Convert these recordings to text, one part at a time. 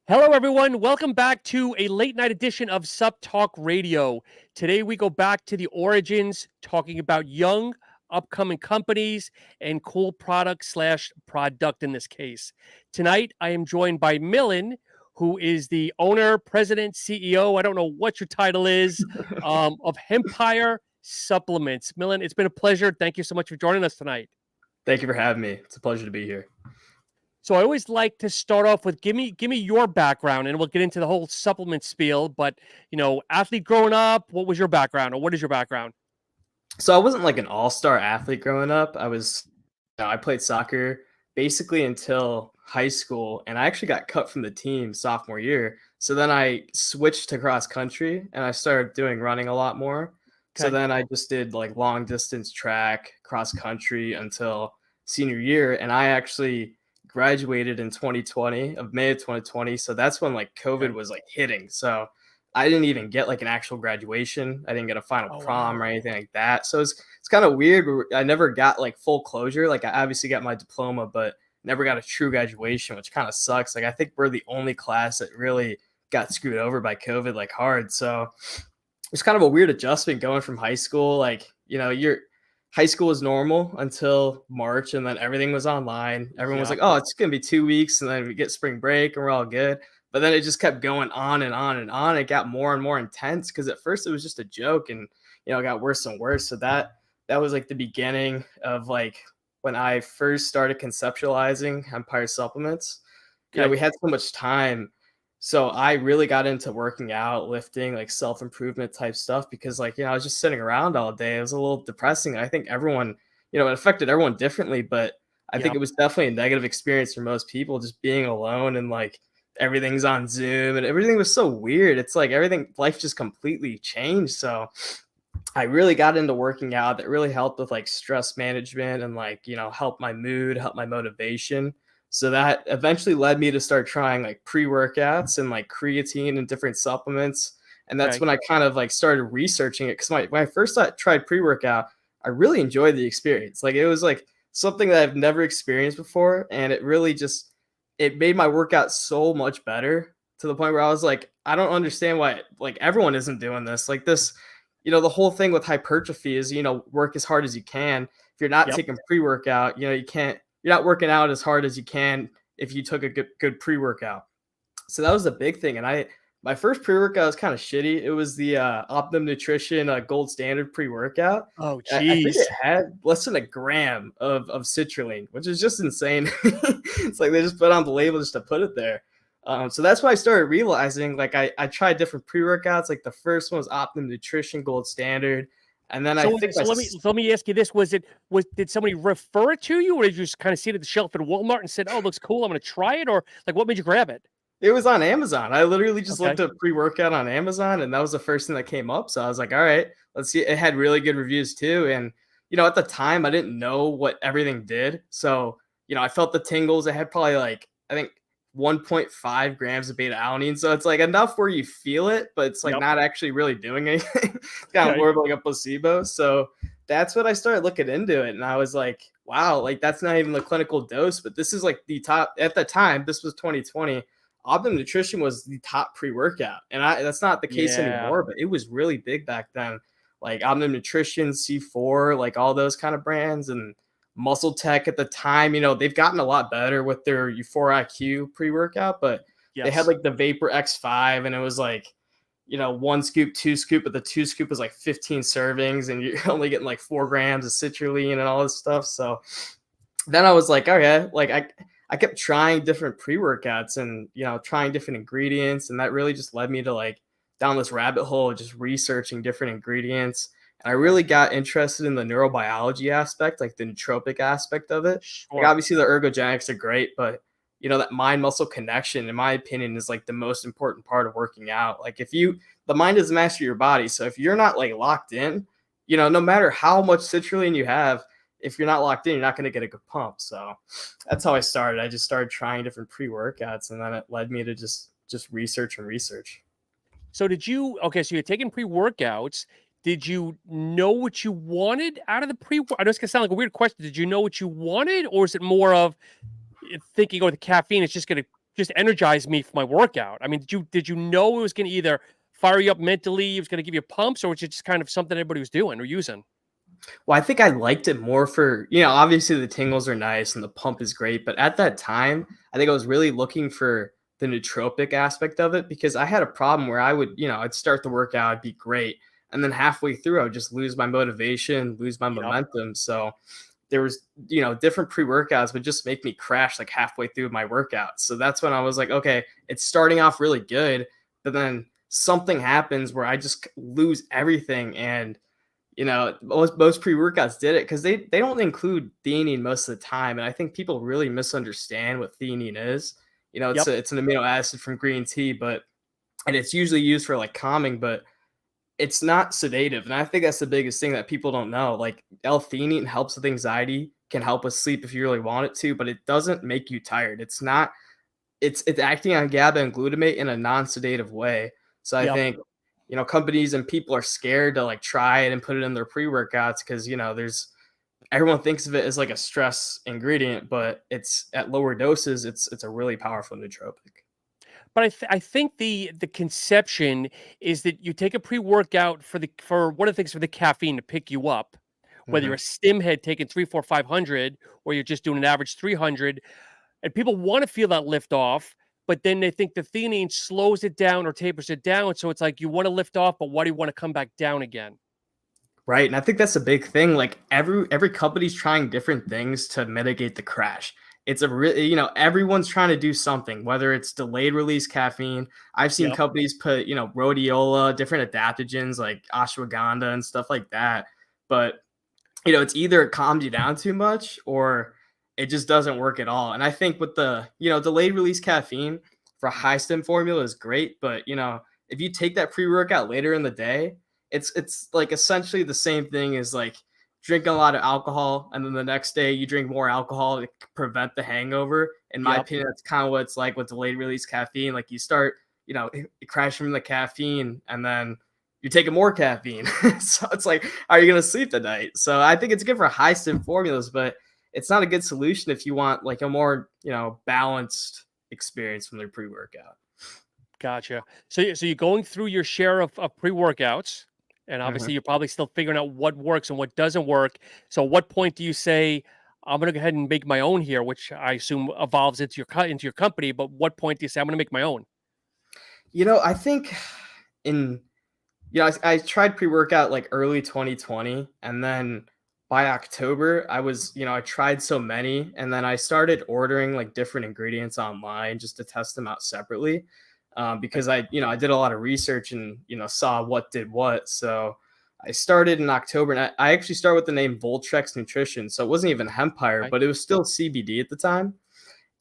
Hello, everyone. Welcome back to a late night edition of Supptalk Radio. Today, we go back to the origins, talking about young, upcoming companies and cool products slash product in this case. Tonight, I am joined by Milan, who is the owner, president, CEO. I don't know what your title is, of Empire Supplements. Milan, it's been a pleasure. Thank you so much for joining us tonight. Thank you for having me. It's a pleasure to be here. So I always like to start off with give me your background, and we'll get into the whole supplement spiel. But athlete growing up, what was your background, or what is your background? So I wasn't like an all-star athlete growing up. I played soccer basically until high school, and I actually got cut from the team sophomore year. So then I switched to cross country and I started doing running a lot more. So Okay, then I just did like long distance track, cross country until senior year, and I actually graduated in 2020 of May of 2020. So that's when like COVID okay. was like hitting. So I didn't even get like an actual graduation. I didn't get a final Oh prom wow. or anything like that. So it's kind of weird. I never got like full closure. Like I obviously got my diploma, but never got a true graduation, which kind of sucks. Like I think we're the only class that really got screwed over by COVID like hard. So it's kind of a weird adjustment going from high school. Like, your high school was normal until March, and then everything was online. Everyone was Yep. like, oh, it's going to be 2 weeks, and then we get spring break and we're all good. But then it just kept going on and on and on. It got more and more intense because at first it was just a joke, and it got worse and worse. So that was like the beginning of like when I first started conceptualizing Empire Supplements. Okay. We had so much time, so I really got into working out, lifting, like self-improvement type stuff because I was just sitting around all day. It was a little depressing. I think everyone, it affected everyone differently, but I think Yep. it was definitely a negative experience for most people just being alone and like everything's on Zoom and everything was so weird. It's like life just completely changed. So I really got into working out. That really helped with like stress management and like, help my mood, help my motivation. So that eventually led me to start trying like pre-workouts and like creatine and different supplements. And that's Okay. when I kind of like started researching it because when I first tried pre-workout, I really enjoyed the experience. Like it was like something that I've never experienced before. And it really just it made my workout so much better to the point where I was like, I don't understand why like everyone isn't doing this. Like this, the whole thing with hypertrophy is, work as hard as you can. If you're not Yep. taking pre-workout, you're not working out as hard as you can if you took a good pre-workout. So that was a big thing. And my first pre-workout was kind of shitty. It was the Optimum Nutrition Gold Standard pre-workout. Oh I think it geez. had less than a gram of citrulline, which is just insane. It's like they just put on the label just to put it there. So that's why I started realizing, like I tried different pre-workouts. Like the first one was Optimum Nutrition Gold Standard. And then I So think so let me ask you this: did somebody refer it to you, or did you just kind of see it at the shelf at Walmart and said, "Oh, it looks cool, I'm going to try it," or like what made you grab it? it was on Amazon. I literally just Okay. looked up pre-workout on Amazon, and that was the first thing that came up. So I was like, all right, let's see. It had really good reviews too. And at the time I didn't know what everything did. So, I felt the tingles. It had probably like I think 1.5 grams of beta alanine. So it's like enough where you feel it, but it's like Yep. not actually really doing anything. It's kind of Okay. more of like a placebo. So that's what I started looking into it. And I was like, wow, like that's not even the clinical dose, but this is like the top at the time. This was 2020. Optimum Nutrition was the top pre-workout, and that's not the case Yeah. anymore. But it was really big back then, like Optimum Nutrition, C4, like all those kind of brands, and Muscle Tech at the time. They've gotten a lot better with their Euphora IQ pre-workout, but they had Yes. like the Vapor X5, and it was like one scoop, two scoop, but the two scoop was like 15 servings, and you're only getting like 4 grams of citrulline and all this stuff. So then I was like, okay, like I kept trying different pre-workouts and trying different ingredients, and that really just led me to like down this rabbit hole of just researching different ingredients. And I Okay. really got interested in the neurobiology aspect, like the nootropic aspect of it. Like Sure. obviously the ergogenics are great, but that mind muscle connection, in my opinion, is like the most important part of working out. Like the mind is the master of your body. So if you're not like locked in, no matter how much citrulline you have, if you're not locked in, you're not going to get a good pump. So that's how I started. I just started trying different pre-workouts, and then it led me to just research and research. So so you're taking pre-workouts. Did you know what you wanted out of the I know it's gonna sound like a weird question. Did you know what you wanted, or is it more of thinking, oh, the caffeine is just gonna just energized me for my workout. I mean, did you know it was going to either fire you up mentally, it was going to give you pumps, or was it just kind of something everybody was doing or using? Well, I think I liked it more for, obviously the tingles are nice and the pump is great, but at that time, I think I was really looking for the nootropic aspect of it because I had a problem where I would, I'd start the workout, it'd be great. And then halfway through, I would just lose my motivation, lose my Yep. momentum. So there was, different pre-workouts would just make me crash like halfway through my workout. So that's when I was like, okay, it's starting off really good, but then something happens where I just lose everything. And most pre-workouts did it because they don't include theanine most of the time, and I think people really misunderstand what theanine is. It's Yep. it's an amino acid from green tea, and it's usually used for like calming, but it's not sedative, and I think that's the biggest thing that people don't know. Like L-theanine helps with anxiety, can help with sleep if you really want it to, but it doesn't make you tired. It's not. It's acting on GABA and glutamate in a non-sedative way. So I Yep. think companies and people are scared to like try it and put it in their pre-workouts because there's everyone thinks of it as like a stress ingredient, but it's at lower doses. It's a really powerful nootropic. But I think the conception is that you take a pre-workout for one of the things for the caffeine to pick you up, whether you're Mhm. a stim head taking 3, 4, 500, or you're just doing an average 300, and people want to feel that lift off, but then they think the theanine slows it down or tapers it down. So it's like you want to lift off, but why do you want to come back down again? Right, and I think that's a big thing. Like every company's trying different things to mitigate the crash. It's a really, everyone's trying to do something, whether it's delayed release caffeine. I've seen Yep. companies put, rhodiola, different adaptogens like ashwagandha and stuff like that. But it's either it calms you down too much or it just doesn't work at all. And I think with the, delayed release caffeine for high stim formula is great, but if you take that pre-workout later in the day, it's like essentially the same thing as like drinking a lot of alcohol and then the next day you drink more alcohol to prevent the hangover. In my Yep. opinion, that's kind of what it's like with delayed release caffeine. Like you start, crashing from the caffeine and then you're taking more caffeine. So it's like, are you going to sleep tonight? So I think it's good for high stim formulas, but it's not a good solution if you want like a more, balanced experience from their pre workout. Gotcha. So you're going through your share of pre-workouts, and Mhm. obviously you're probably still figuring out what works and what doesn't work. So at what point do you say, I'm gonna go ahead and make my own here, which I assume evolves into your company, but what point do you say I'm gonna make my own? I think in, I tried pre workout like early 2020. And then by October, I tried so many. And then I started ordering like different ingredients online just to test them out separately. Like, Because I did a lot of research and, saw what did what. So I started in October and I actually started with the name Voltrex Nutrition. So it wasn't even Hempire, okay. but it was still CBD at the time.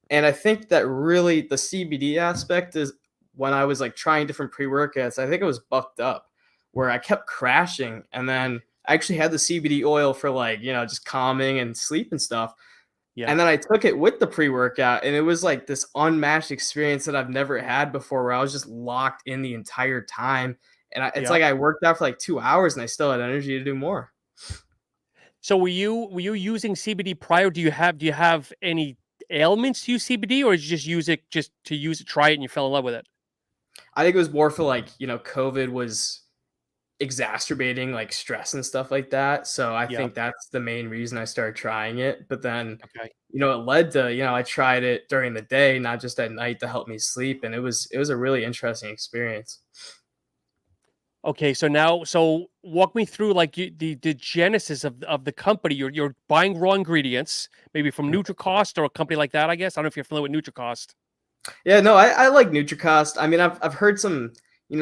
And I think that really the CBD aspect is when I was like trying different pre-workouts, I think it was bucked up where I kept crashing. And then I actually had the CBD oil for like, just calming and sleep and stuff. Yeah. And then I took it with the pre-workout and it was like this unmatched experience that I've never had before where I was just locked in the entire time. And it's Yeah. like I worked out for like 2 hours and I still had energy to do more. So were you using CBD prior? Do you have any ailments to use CBD, or did you just use it just to use it, try it, and you fell in love with it? I think it was more for like, COVID was exacerbating like stress and stuff like that. So I Yeah. think that's the main reason I started trying it. But then, Okay. it led to, I tried it during the day, not just at night to help me sleep. And it was a really interesting experience. Okay, so walk me through like the genesis of the company. You're buying raw ingredients, maybe from NutriCost or a company like that. I guess I don't know if you're familiar with NutriCost. Yeah, no, I like NutriCost. I mean, I've heard some,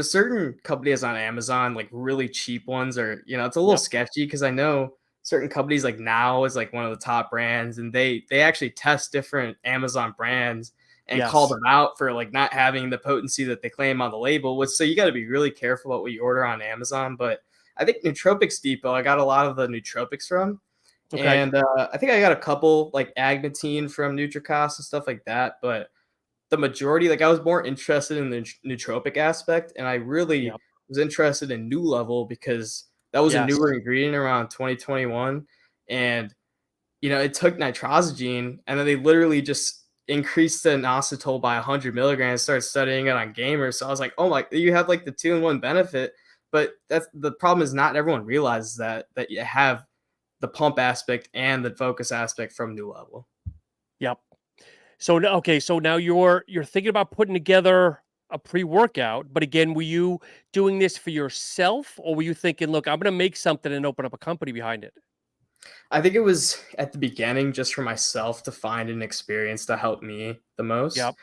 certain companies on Amazon, like really cheap ones are, it's a little Yep. sketchy because I know certain companies like Now is like one of the top brands and they actually test different Amazon brands and call Yes. them out for like not having the potency that they claim on the label. Which so you got to be really careful about what you order on Amazon. But I think Nootropics Depot, I got a lot of the nootropics from. Okay. And I think I got a couple like Agmatine from NutriCost and stuff like that. But the majority, like I was more interested in the nootropic aspect, and I really Yep. was interested in New Level because that was a Yes. newer ingredient around 2021, and it took nitrosogene, and then they literally just increased the inositol by 100 milligrams, started studying it on gamers. So I was like, oh my, you have like the 2-in-1 benefit. But that's the problem, is not everyone realizes that you have the pump aspect and the focus aspect from New Level. Yep. So okay, so now you're thinking about putting together a pre-workout, but again, were you doing this for yourself, or were you thinking, look, I'm going to make something and open up a company behind it? I think it was at the beginning just for myself to find an experience to help me the most. Yep.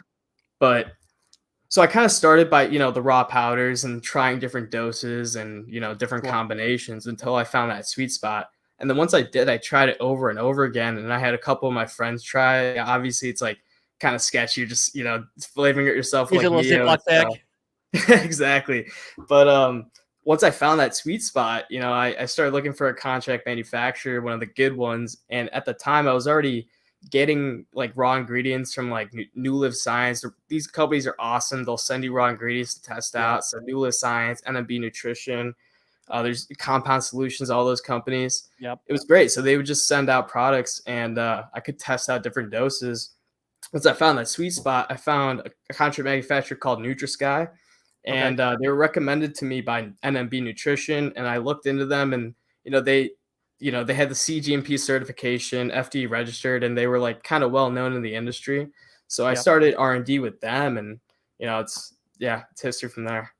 But so I kind of started by, the raw powders and trying different doses and, different Sure. combinations until I found that sweet spot. And then once I did, I tried it over and over again. And I had a couple of my friends try it. Obviously, it's like kind of sketchy, just, flavoring it yourself Here's a like little Neo Ziploc and bag. stuff. Exactly. But once I found that sweet spot, I started looking for a contract manufacturer, one of the good ones. And at the time, I was already getting like raw ingredients from like New Live Science. These companies are awesome. They'll send you raw ingredients to test Yep. out. So New Live Science, NMB Nutrition, there's Compound Solutions, all those companies. Yep. It was great. So they would just send out products, and I could test out different doses. Once I found that sweet spot, I found a contract manufacturer called NutriSky, Okay. and they were recommended to me by NMB Nutrition, and I looked into them, and they they had the CGMP certification, FDA registered, and they were like kind of well known in the industry. So I Yep. started R&D with them, and it's history from there.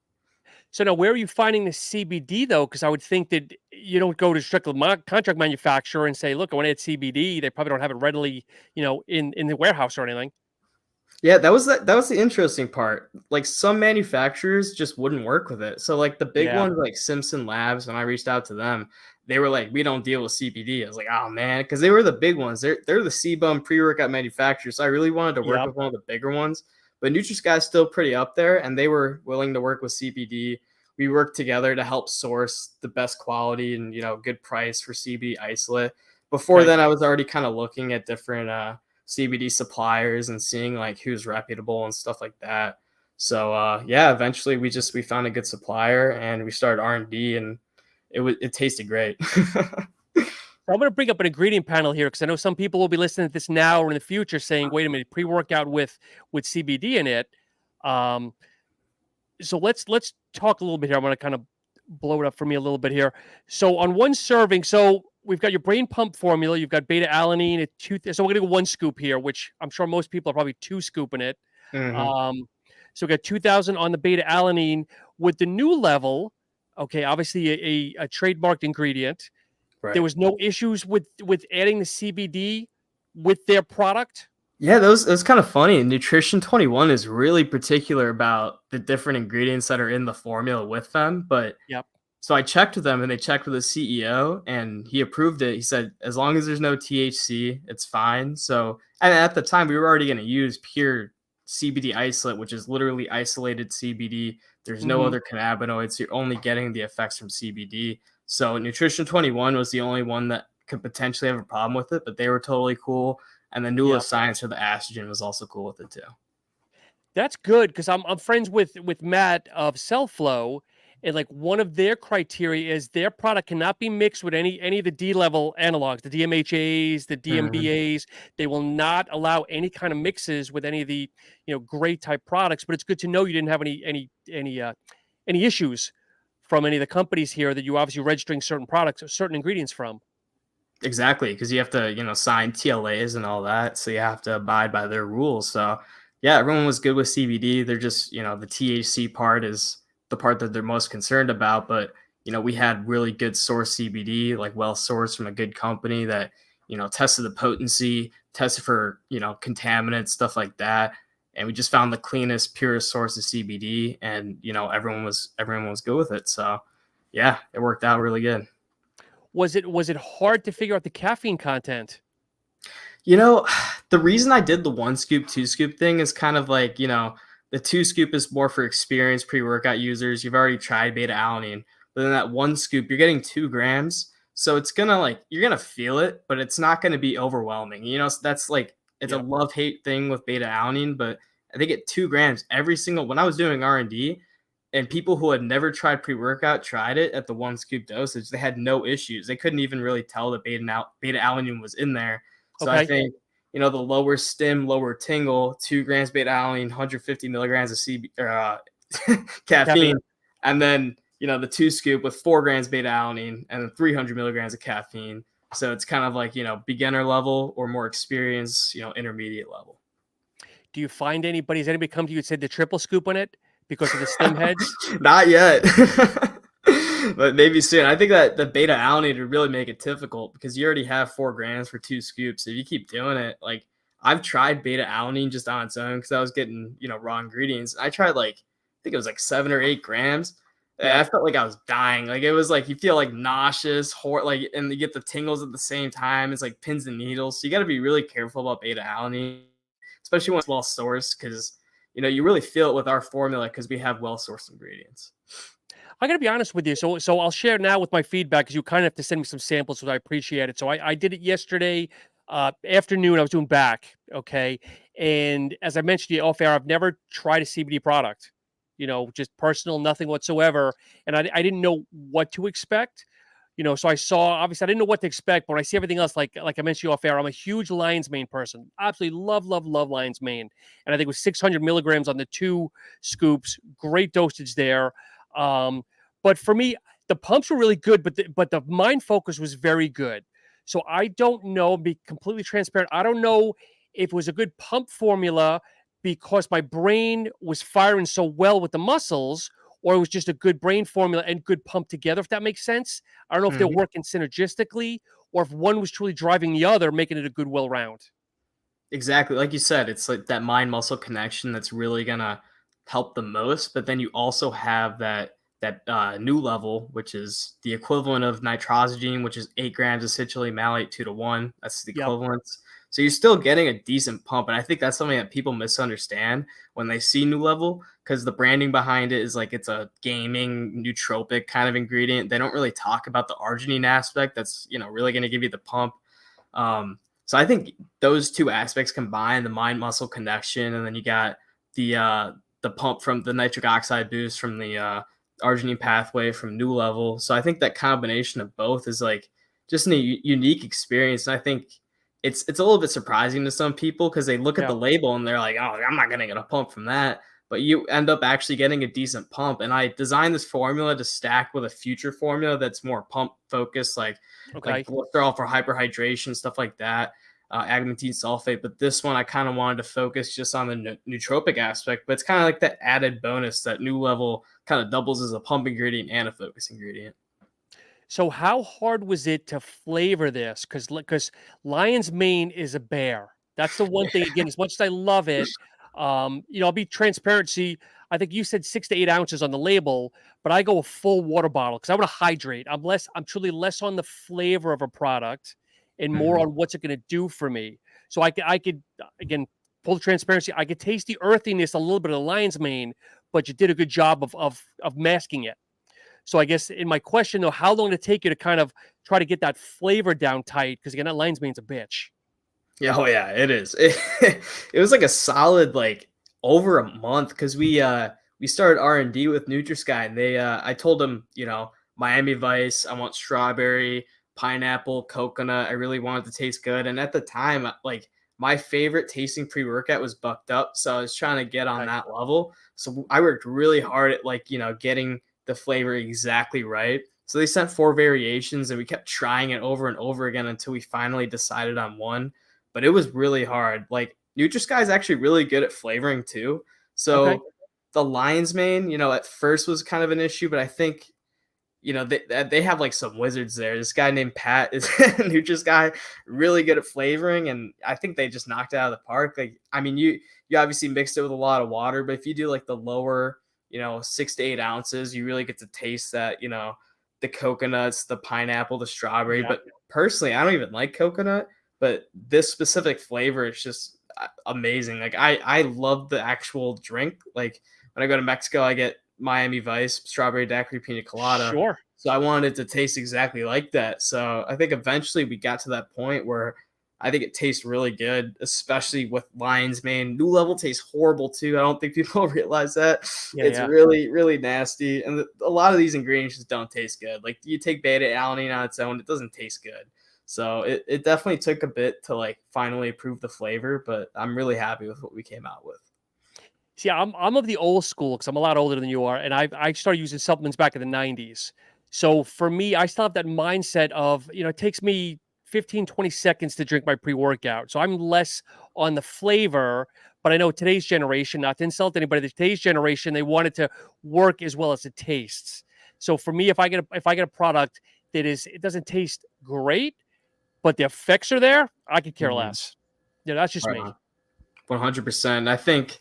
So now, where are you finding the CBD though? Because I would think that you don't go to strictly contract manufacturer and say, "Look, I want to add CBD." They probably don't have it readily, in the warehouse or anything. Yeah, that was the interesting part. Like, some manufacturers just wouldn't work with it. So like the big Yeah. ones like Simpson Labs, when I reached out to them, they were like, "We don't deal with CBD." I was like, "Oh man," because they were the big ones. They're the CBUM pre-workout manufacturers. So I really wanted to work Yep. with one of the bigger ones. But NutriSky is still pretty up there, and they were willing to work with CBD. We worked together to help source the best quality and good price for CBD isolate. Before Okay. then, I was already kind of looking at different CBD suppliers and seeing like who's reputable and stuff like that. So yeah, eventually we found a good supplier and we started R&D, and it tasted great. So I'm going to bring up an ingredient panel here because I know some people will be listening to this now or in the future saying, "Wait a minute, pre-workout with CBD in it." Um, so let's talk a little bit here. I'm going to kind of blow it up for me a little bit here. So on one serving, so we've got your brain pump formula. You've got beta alanine at two. So we're going to go one scoop here, which I'm sure most people are probably two scooping it. Hmm. Um, so we got 2,000 on the beta alanine with the new level. Okay, obviously a trademarked ingredient. There Right. was no issues with adding the CBD with their product. Yeah, those kind of funny. Nutrition 21 is really particular about the different ingredients that are in the formula with them. But Yep. so I checked with them, and they checked with the CEO, and he approved it. He said, as long as there's no THC, it's fine. So, and at the time, we were already going to use pure CBD isolate, which is literally isolated CBD. There's no Hmm. other cannabinoids. You're only getting the effects from CBD. So, Nutrition 21 was the only one that could potentially have a problem with it, but they were totally cool. And the Nula Yep. Science for the Astogen was also cool with it too. That's good because I'm friends with Matt of Cellflow, and like one of their criteria is their product cannot be mixed with any of the D level analogs, the DMHAs, the Mhm. DMBAs. They will not allow any kind of mixes with any of the gray type products. But it's good to know you didn't have any issues from any of the companies here that you obviously registering certain products or certain ingredients from. Exactly, because you have to, sign TLAs and all that, so you have to abide by their rules. So, yeah, everyone was good with CBD. They're just, the THC part is the part that they're most concerned about. But, we had really good source CBD, like well sourced from a good company that, tested the potency, tested for, contaminants, stuff like that. And we just found the cleanest, purest source of CBD, and everyone was good with it. So, yeah, it worked out really good. Was it hard to figure out the caffeine content? You know, the reason I did the one scoop, two scoop thing is kind of like, the two scoop is more for experienced pre workout users. You've already tried beta alanine, but then that one scoop, you're getting 2 grams. So it's gonna like, you're gonna feel it, but it's not gonna be overwhelming. So that's like, it's a Yep. love hate thing with beta alanine, but I think at 2 grams every single, when I was doing R&D, and people who had never tried pre workout tried it at the one scoop dosage, they had no issues. They couldn't even really tell that beta alanine was in there. So I Okay. think, the lower stim, lower tingle, 2 grams beta alanine, 150 milligrams of caffeine, Caffeine. and then the 2 scoop with 4 grams beta alanine and then 300 milligrams of caffeine. So it's kind of like beginner level or more experienced, intermediate level. Do you find anybody? Has anybody come to you and said the triple scoop on it because of the stim heads? Not yet. But maybe soon. I think that the beta alanine would really make it difficult because you already have 4 grams for 2 scoops. If you keep doing it, like I've tried beta alanine just on its own because I was getting, raw ingredients. I tried I think it was like 7 or 8 grams. Yeah. I felt like I was dying. Like it was like you feel like nauseous, and you get the tingles at the same time. It's like pins and needles. So you got to be really careful about beta alanine, especially when it's well sourced, because you really feel it with our formula because we have well sourced ingredients. I got to be honest with you. So I'll share now with my feedback because you kind of have to send me some samples, so I appreciate it. So I did it yesterday afternoon. I was doing back, okay, and as I mentioned to you off air, I've never tried a CBD product, just personal, nothing whatsoever, and I didn't know what to expect. So I saw, obviously I didn't know what to expect, but when I see everything else, like I mentioned you off air, I'm a huge lion's mane person. Absolutely love, love, love lion's mane. And I think it was 600 milligrams on the 2 scoops. Great dosage there. But for me, the pumps were really good, but the mind focus was very good. So I don't know, be completely transparent. I don't know if it was a good pump formula because my brain was firing so well with the muscles, or it was just a good brain formula and good pump together, if that makes sense. I don't know if they're Mhm. working synergistically or if one was truly driving the other, making it a good well round. Exactly. Like you said, it's like that mind muscle connection that's really gonna help the most. But then you also have that new level, which is the equivalent of nitrosogene, which is 8 grams of citrulline malate 2 to 1. That's the Yep. equivalence. So you're still getting a decent pump. And I think that's something that people misunderstand when they see new level, because the branding behind it is like it's a gaming nootropic kind of ingredient. They don't really talk about the arginine aspect that's really gonna give you the pump. So I think those two aspects combined, the mind muscle connection, and then you got the pump from the nitric oxide boost from the arginine pathway from New Level. So I think that combination of both is like just a unique experience. And I think it's a little bit surprising to some people because they look at Yeah. the label and they're like, oh, I'm not gonna get a pump from that. But you end up actually getting a decent pump. And I designed this formula to stack with a future formula that's more pump focused, like Okay. glycerol for hyperhydration, stuff like that, agmatine sulfate. But this one, I kind of wanted to focus just on the nootropic aspect. But it's kind of like that added bonus that New Level kind of doubles as a pump ingredient and a focus ingredient. So how hard was it to flavor this? Because lion's mane is a bear. That's the one thing. Again, as much as I love it, I'll be transparent. See, I think you said 6 to 8 ounces on the label, but I go a full water bottle because I want to hydrate. I'm truly less on the flavor of a product and more Mhm. on what's it going to do for me. So I could again full transparency. I could taste the earthiness, a little bit of lion's mane, but you did a good job of masking it. So I guess in my question though, how long did it take you to kind of try to get that flavor down tight? Because again, that lion's mane's a bitch. Yeah, oh yeah, it is. It was like a solid like over a month because we started R&D with NutriSky, and they I told them, Miami Vice, I want strawberry, pineapple, coconut. I really want it to taste good. And at the time, like my favorite tasting pre-workout was bucked up. So I was trying to get on Okay. that level. So I worked really hard at getting the flavor exactly right. So they sent 4 variations and we kept trying it over and over again until we finally decided on one, but it was really hard. Like NutriSky is actually really good at flavoring too. Okay. So the lion's mane, at first was kind of an issue, but I think they have like some wizards there. This guy named Pat is NutriSky, really good at flavoring, and I think they just knocked it out of the park. Like, I mean, you obviously mixed it with a lot of water, but if you do like the lower, 6 to 8 ounces, you really get to taste that, the coconuts, the pineapple, the strawberry. Yeah. But personally, I don't even like coconut, but this specific flavor is just amazing. Like I love the actual drink. Like when I go to Mexico, I get Miami Vice, strawberry daiquiri, pina colada. Sure. So I wanted it to taste exactly like that. So I think eventually we got to that point where I think it tastes really good, especially with lion's mane. New Level tastes horrible too. I don't think people realize that. Yeah. It's Yeah. really, really nasty. And a lot of these ingredients just don't taste good. Like you take beta alanine on its own, it doesn't taste good. So it definitely took a bit to like finally approve the flavor, but I'm really happy with what we came out with. See, I'm of the old school because I'm a lot older than you are, and I started using supplements back in the '90s. So for me, I still have that mindset of, it takes me 15, 20 seconds to drink my pre-workout. So I'm less on the flavor, but I know today's generation, not to insult anybody, today's generation, they want it to work as well as it tastes. So for me, if I get a product it doesn't taste great, but the effects are there, I could care Mhm. less. That's just Right me. on. 100%. I think,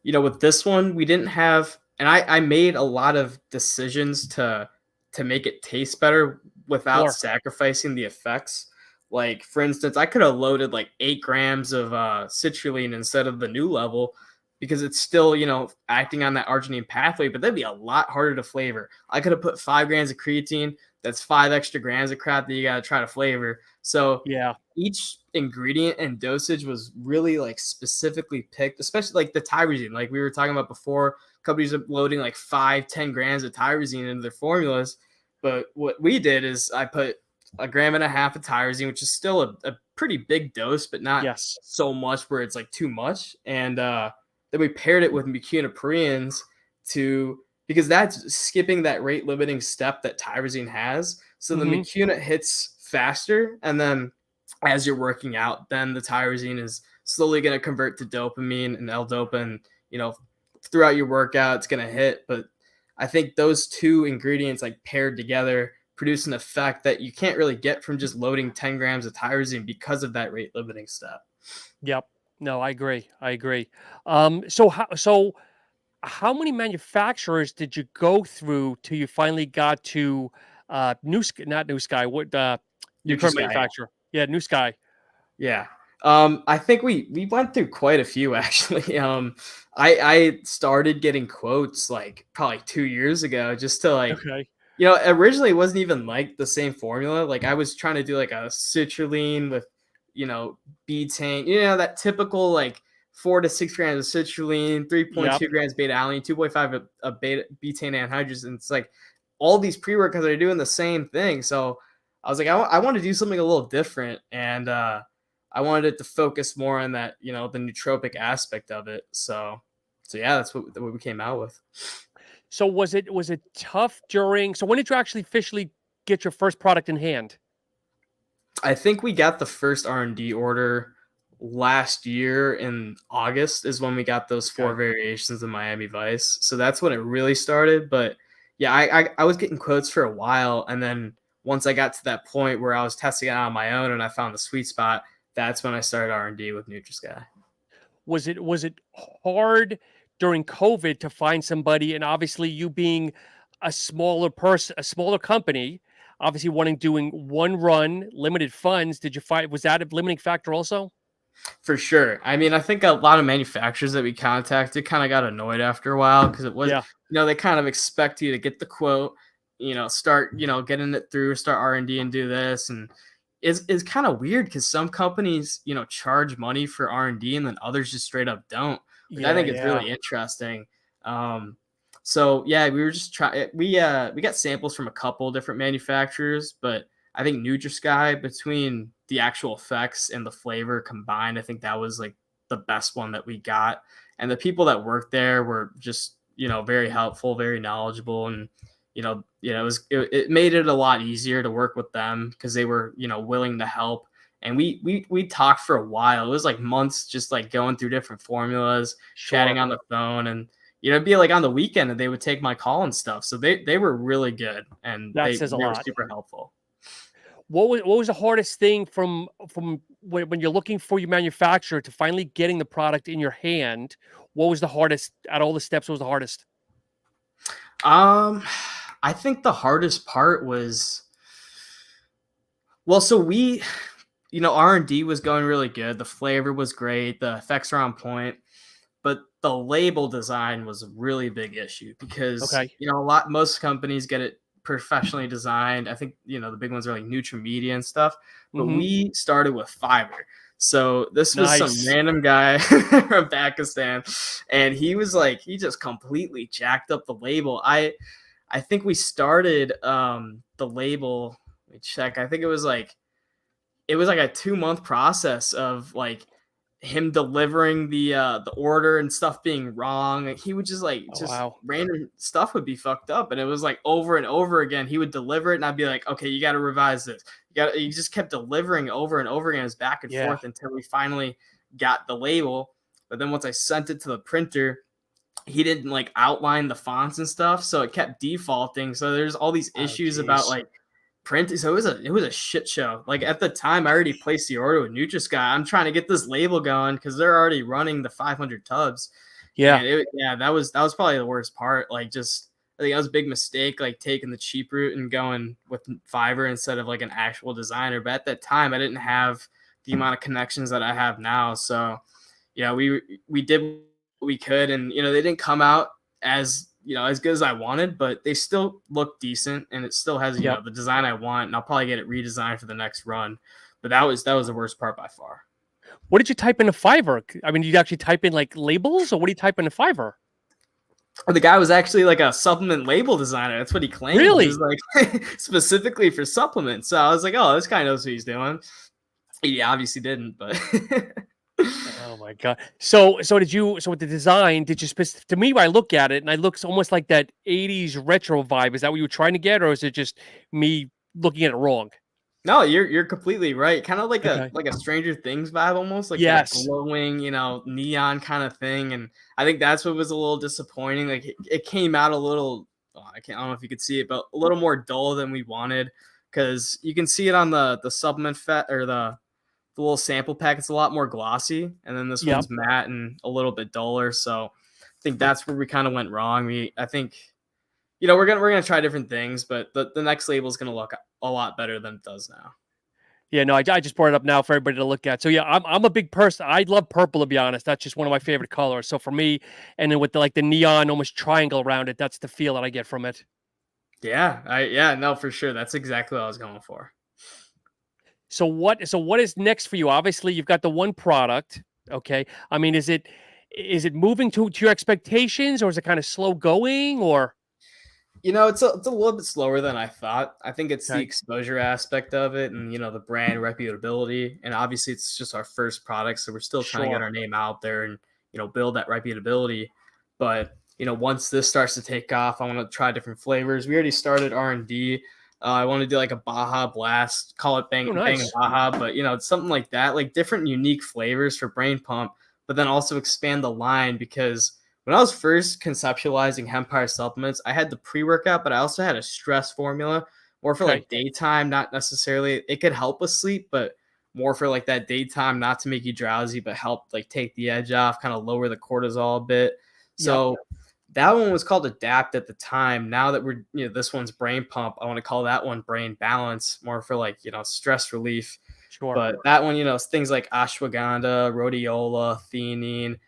with this one, we didn't have, and I made a lot of decisions to make it taste better without Sure. sacrificing the effects. Like, for instance, I could have loaded like 8 grams of citrulline instead of the new level because it's still, acting on that arginine pathway, but that'd be a lot harder to flavor. I could have put 5 grams of creatine. That's 5 extra grams of crap that you got to try to flavor. So Yeah. each ingredient and dosage was really like specifically picked, especially like the tyrosine. Like we were talking about before, companies are loading like 5-10 grams of tyrosine into their formulas. But what we did is I put 1.5 grams of tyrosine, which is still a pretty big dose, but not Yes. so much where it's like too much. And then we paired it with mucinaprians to because that's skipping that rate limiting step that tyrosine has. So the Hmm. mucuna hits faster, and then as you're working out, then the tyrosine is slowly going to convert to dopamine and L-dopa, and throughout your workout, it's going to hit. But I think those two ingredients, like paired together, produce an effect that you can't really get from just loading 10 grams of tyrosine because of that rate limiting step. Yep. No, I agree. I agree. So how many manufacturers did you go through till you finally got to not New Sky, what your current NutriSky. manufacturer? Yeah, New Sky. Yeah. I think we went through quite a few actually. I started getting quotes like probably 2 years ago just to like, Okay. originally it wasn't even like the same formula. Like I was trying to do like a citrulline with, betaine, that typical like 4 to 6 grams of citrulline, Yep. 3.2 grams beta alanine, 2.5 of beta betaine anhydrous. And it's like all these pre-workouts are doing the same thing. So I was like, I want to do something a little different. And I wanted it to focus more on that, the nootropic aspect of it. So yeah, that's what we came out with. So was it tough during? So when did you actually officially get your first product in hand? I think we got the first R&D order last year in August is when we got those four Okay. variations of Miami Vice. So that's when it really started. But yeah, I was getting quotes for a while, and then once I got to that point where I was testing it out on my own and I found the sweet spot, that's when I started R&D with NutriSky. Was it hard during COVID to find somebody? And obviously, you being a smaller person, a smaller company, obviously wanting doing one run, limited funds. Did you find was that a limiting factor also? For sure. I mean, I think a lot of manufacturers that we contacted kind of got annoyed after a while because it was, Yeah. they kind of expect you to get the quote, start, getting it through, start R&D and do this. And it's kind of weird because some companies, charge money for R&D and then others just straight up don't, which I Yeah. think is Yeah. really interesting. Um, so yeah, we were just trying, we got samples from a couple different manufacturers, but I think NutriSky, between the actual effects and the flavor combined, I think that was like the best one that we got. And the people that worked there were just, very helpful, very knowledgeable, and it made it a lot easier to work with them because they were, willing to help. And we talked for a while. It was like months just like going through different formulas, chatting Sure. on the phone, and it'd be like on the weekend and they would take my call and stuff. So they were really good, and That they says a they were lot. super helpful. What was the hardest thing from when you're looking for your manufacturer to finally getting the product in your hand? What was the hardest at all the steps? What was the hardest? Um, I think the hardest part was, well, so we, R&D was going really good. The flavor was great. The effects are on point, but the label design was a really big issue because, Okay. most companies get it professionally designed. I think, the big ones are like NutriMedia and stuff, but Hmm. we started with fiber. So this was some Nice. random guy from Pakistan, and he just completely jacked up the label. I think we started the label. Let me check. I think it was like it was like a 2-month process of like him delivering the order and stuff being wrong. Like, he would Oh, just wow. random stuff would be fucked up, and it was like over and over again. He would deliver it, and I'd be like, okay, you got to revise this. He just kept delivering over and over again. It was back and Yeah. forth until we finally got the label. But then once I sent it to the printer, he didn't like outline the fonts and stuff, so it kept defaulting. So there's all these Oh, issues about geez. like print. So it was a shit show. Like at the time, I already placed the order with NutriSky. I'm trying to get this label going because they're already running the 500 tubs, Yeah. and that was probably the worst part. Like just I think that was a big mistake, like taking the cheap route and going with Fiverr instead of like an actual designer. But at that time, I didn't have the amount of connections that I have now. So yeah, we did what we could, and they didn't come out as good as I wanted, but they still look decent, and it still has Yep. the design I want, and I'll probably get it redesigned for the next run. But that was the worst part by far. What did you type into Fiverr? I mean, did you actually type in like labels, or what do you type into Fiverr? The guy was actually like a supplement label designer. That's what he claimed. He was Really? like specifically for supplements. So I was like, oh, this guy knows what he's doing. He obviously didn't, but Oh my god. So with the design, did you to me when I look at it and I looks almost like that 80s retro vibe. Is that what you were trying to get, or is it just me looking at it wrong? no, you're completely right. Kind of like a Okay. like a Stranger Things vibe, almost like that Yes. glowing, neon kind of thing. And I think that's what was a little disappointing. Like it came out a little, I don't know if you could see it, but a little more dull than we wanted. Because you can see it on the supplement fat or the little sample pack. It's a lot more glossy, and then this Yep. one's matte and a little bit duller. So I think that's where we kind of went wrong. I think we're gonna try different things, but the next label is gonna look a lot better than it does now. Yeah, no, I just brought it up now for everybody to look at. So yeah, I'm a big person. I love purple, to be honest. That's just one of my favorite colors. So for me, and then with the neon almost triangle around it, that's the feel that I get from it. Yeah, no, for sure. That's exactly what I was going for. So what is next for you? Obviously, you've got the one product. Okay. I mean, is it moving to your expectations, or is it kind of slow going, or It's a little bit slower than I thought. I think it's the okay. exposure aspect of it, and the brand reputability, and obviously it's just our first product, so we're still trying to get Sure. our name out there and build that reputability. But once this starts to take off, I want to try different flavors. We already started R&D. I want to do like a Baja Blast, call it Oh, Bang and nice. Baja, but it's something like that, like different unique flavors for Brain Pump, but then also expand the line because when I was first conceptualizing Hempire supplements, I had the pre-workout, but I also had a stress formula, more for Okay. like daytime, not necessarily. It could help with sleep, but more for like that daytime, not to make you drowsy, but help like take the edge off, kind of lower the cortisol a bit. Yep. So that one was called Adapt at the time. Now that this one's Brain Pump, I want to call that one Brain Balance, more for like stress relief. Sure. But that one, things like ashwagandha, rhodiola, theanine,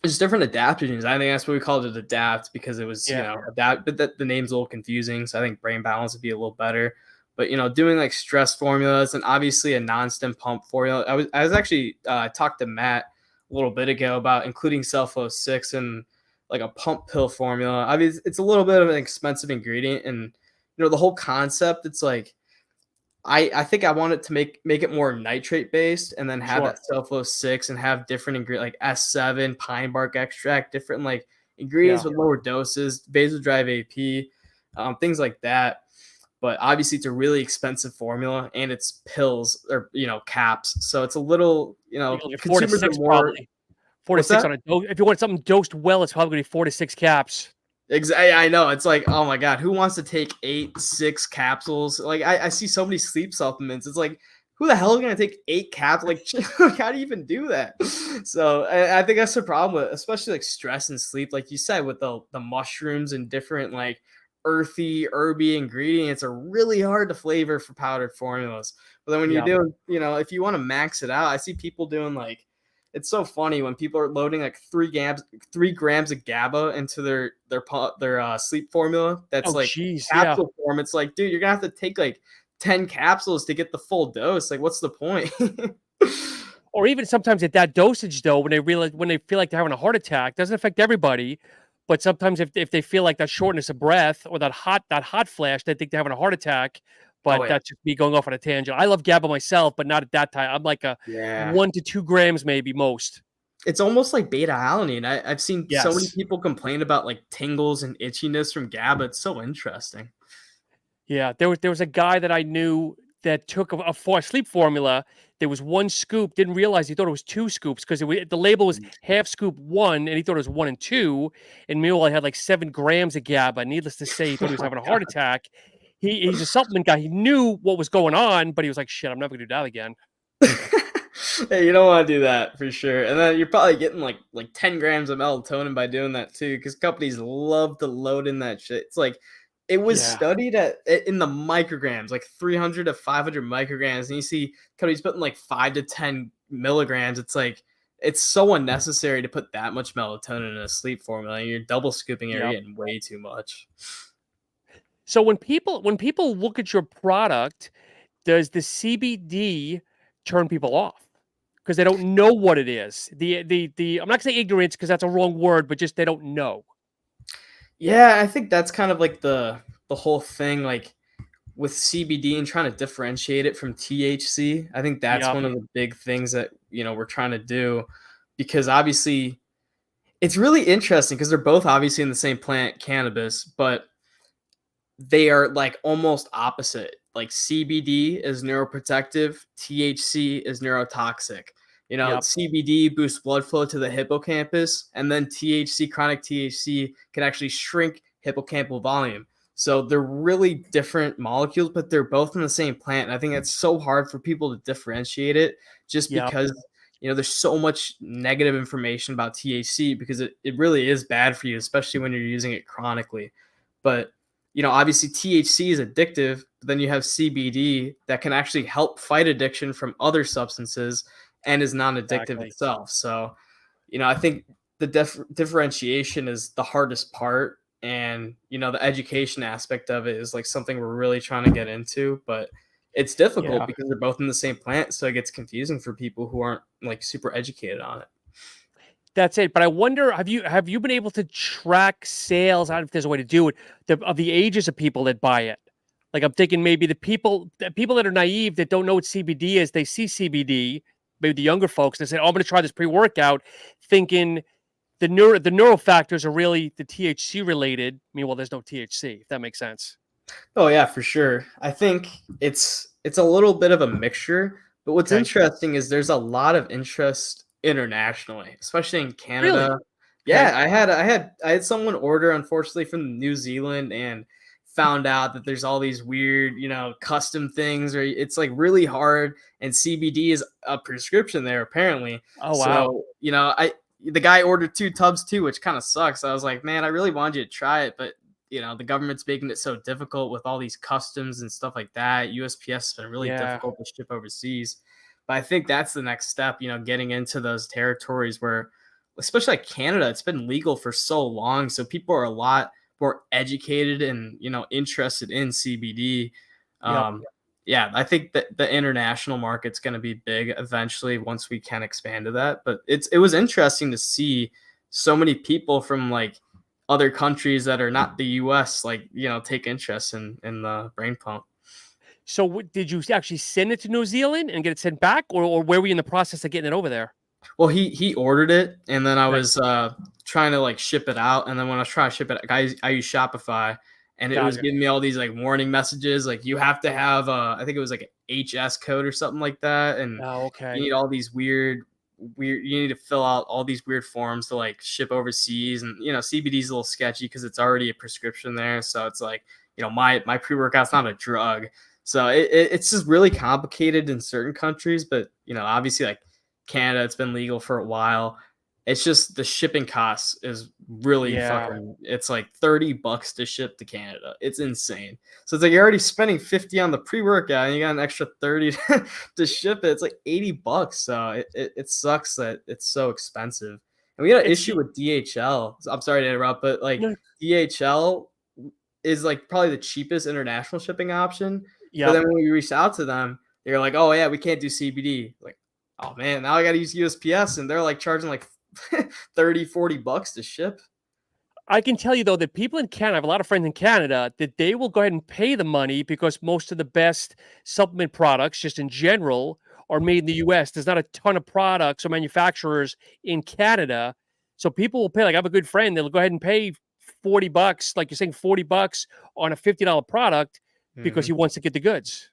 just different adaptogens. I think that's what we called it, Adapt, because it was, Yeah. adapt, but the name's a little confusing. So I think Brain Balance would be a little better. But doing like stress formulas and obviously a non-stim pump formula. I was actually talked to Matt a little bit ago about including Sulfo 6 and like a pump pill formula. I mean, it's a little bit of an expensive ingredient, and the whole concept. It's like I think I wanted to make it more nitrate based, and then have Sure. that Sulfo 6 and have different ingredient like S7 pine bark extract, different like ingredients Yeah. with lower doses, vasodrive AP, things like that. But obviously, it's a really expensive formula, and it's pills or caps, so it's a little Usually 4 to consumers are 6 more. probably. 4 to What's 6 that? on a dose. If you want something dosed well, it's probably gonna be 4 to 6 caps. Exactly. I know. It's like, oh my God, who wants to take 8, 6 capsules? Like, I see so many sleep supplements. It's like, who the hell is going to take 8 caps? Like, how do you even do that? So I think that's the problem with, especially like stress and sleep. Like you said, with the mushrooms and different like earthy, herby ingredients are really hard to flavor for powdered formulas. But then when you're Yeah. doing, if you want to max it out, I see people doing like, it's so funny when people are loading like 3 grams of GABA into their sleep formula. That's Oh, like geez. Yeah. capsule form. It's like, dude, you're gonna have to take like 10 capsules to get the full dose. Like, what's the point? Or even sometimes at that dosage, though, when they feel like they're having a heart attack, doesn't affect everybody, but sometimes if they feel like that shortness of breath or that hot flash, they think they're having a heart attack. but Oh yeah. that's just me going off on a tangent. I love GABA myself, but not at that time. I'm like a Yeah. 1 to 2 grams, maybe most. It's almost like beta alanine. I've seen so many Yes. people complain about like tingles and itchiness from GABA. It's so interesting. Yeah, there was a guy that I knew that took a sleep formula. There was 1 scoop. Didn't realize he thought it was 2 scoops because the label was half scoop one, and he thought it was 1 and 2. And meanwhile, I had like 7 grams of GABA. Needless to say, he thought he was Oh having a my heart attack. He's a supplement guy. He knew what was going on, but he was like, "Shit, I'm never gonna do that again." god. Hey, you don't want to do that for sure. And then you're probably getting like 10 grams of melatonin by doing that too, because companies love to load in that shit. It's like it was Yeah, studied in the micrograms, like 300 to 500 micrograms, and you see companies putting like 5 to 10 milligrams. It's like it's so unnecessary to put that much melatonin in a sleep formula. You're double scooping it, you're yep. getting way too much. So when people look at your product, does the CBD turn people off? Because they don't know what it is. The I'm not gonna say ignorance because that's a wrong word, but just they don't know. Yeah, I think that's kind of like the whole thing, like with CBD and trying to differentiate it from THC. I think that's Yep. one of the big things that we're trying to do, because obviously it's really interesting because they're both obviously in the same plant, cannabis, but they are like almost opposite. Like CBD is neuroprotective, THC is neurotoxic. Yep. CBD boosts blood flow to the hippocampus, and then THC, chronic THC, can actually shrink hippocampal volume. So they're really different molecules, but they're both in the same plant. And I think it's so hard for people to differentiate it just Yep. because there's so much negative information about THC, because it really is bad for you, especially when you're using it chronically. But obviously THC is addictive, but then you have CBD that can actually help fight addiction from other substances and is non-addictive Exactly. itself. So, I think the differentiation is the hardest part. And, the education aspect of it is like something we're really trying to get into, but it's difficult Yeah. because they're both in the same plant. So it gets confusing for people who aren't like super educated on it. That's it. But I wonder, have you been able to track sales? I don't know if there's a way to do it, of the ages of people that buy it. Like I'm thinking maybe the people that are naive that don't know what CBD is, they see CBD, maybe the younger folks, they say, "Oh, I'm going to try this pre-workout," thinking the neural factors are really the THC related. Meanwhile, there's no THC. If that makes sense. Oh yeah, for sure. I think it's a little bit of a mixture, but what's Okay. interesting is there's a lot of interest internationally, especially in Really? Canada. Yeah, Okay. I had someone order, unfortunately, from New Zealand, and found out that there's all these weird, custom things, or it's like really hard, and CBD is a prescription there apparently. Oh wow. So, I the guy ordered 2 tubs too, which kind of sucks. I was like, man, I really wanted you to try it, but the government's making it so difficult with all these customs and stuff like that. USPS has been really Yeah. difficult to ship overseas. But I think that's the next step, getting into those territories where, especially like Canada, it's been legal for so long. So people are a lot more educated and, interested in CBD. Yep. Yeah, I think that the international market's going to be big eventually once we can expand to that. But it was interesting to see so many people from like other countries that are not the US, like, take interest in the brain pump. So did you actually send it to New Zealand and get it sent back, or where were you in the process of getting it over there? Well, he ordered it, and then I Okay. was trying to like ship it out, and then when I was trying to ship it, I use Shopify, and it was Gotcha. giving me all these like warning messages, like you have to have I think it was like an HS code or something like that, and Oh, you okay. need all these weird, you need to fill out all these weird forms to like ship overseas. And CBD is a little sketchy because it's already a prescription there, so it's like, my pre-workout's not a drug, so it's just really complicated in certain countries. But obviously, like Canada, it's been legal for a while. It's just the shipping costs is really Yeah. fucking, it's like $30 to ship to Canada. It's insane. So it's like you're already spending 50 on the pre-workout and you got an extra 30 to ship it. It's like $80. So it sucks that it's so expensive. And we got an It's issue with DHL. I'm sorry to interrupt, but like no. DHL is like probably the cheapest international shipping option. But Yep. then when we reached out to them, they're like, "Oh yeah, we can't do CBD." Like, oh man, now I got to use USPS, and they're like charging like $30-$40 to ship. I can tell you though that people in Canada, I have a lot of friends in Canada, that they will go ahead and pay the money because most of the best supplement products, just in general, are made in the US. There's not a ton of products or manufacturers in Canada. So people will pay. Like I have a good friend, they'll go ahead and pay $40, like you're saying, $40 on a $50 product because Mhm. he wants to get the goods.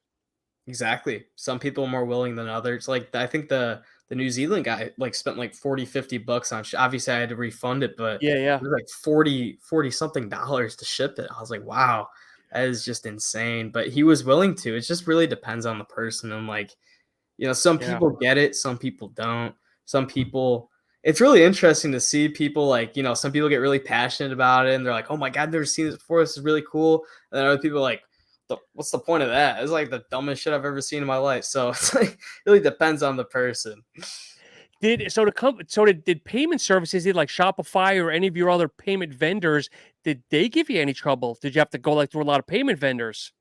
Exactly. Some people are more willing than others. Like I think the New Zealand guy like spent like 40, $50 on obviously I had to refund it, but Yeah, yeah, it was like 40 something dollars to ship it. I was like, wow, that is just insane. But he was willing to. It just really depends on the person. And like, some yeah. people get it, some people don't. Some people it's really interesting to see people like, some people get really passionate about it and they're like, "Oh my god, I've never seen this before. This is really cool." And then other people are like, what's the point of that? It's like the dumbest shit I've ever seen in my life. So it's like really depends on the person. Did payment services, did like Shopify or any of your other payment vendors, did they give you any trouble? Did you have to go like through a lot of payment vendors?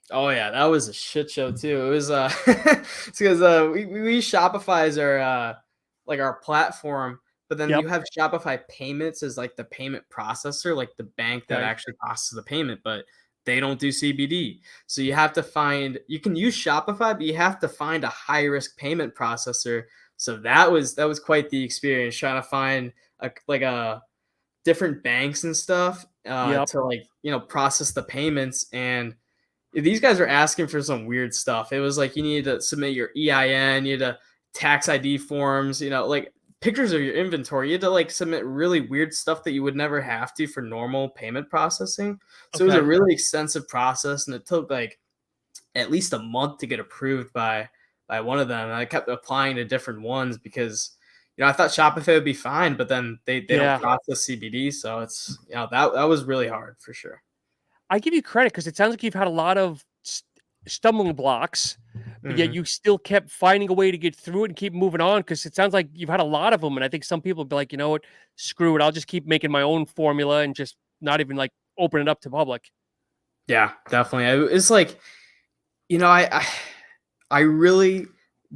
Oh yeah, that was a shit show too. It was it's because we use Shopify as our like our platform, but then Yep. you have Shopify payments as like the payment processor, like the bank that Okay. actually processes the payment, but they don't do CBD. So you can use Shopify, but you have to find a high risk payment processor. So that was quite the experience trying to find a different banks and stuff Yep. to like process the payments. And these guys are asking for some weird stuff. It was like you needed to submit your EIN, you had to tax ID forms, like pictures of your inventory. You had to like submit really weird stuff that you would never have to for normal payment processing. So it was a Okay. really extensive process, and it took like at least a month to get approved by one of them. And I kept applying to different ones because I thought Shopify would be fine, but then they don't Yeah. process CBD, so it's that was really hard for sure. I give you credit because it sounds like you've had a lot of stumbling blocks, but yet Mhm. you still kept finding a way to get through it and keep moving on. Because it sounds like you've had a lot of them, and I think some people be like, you know what, screw it, I'll just keep making my own formula and just not even like open it up to public. Yeah, definitely. It's like, I really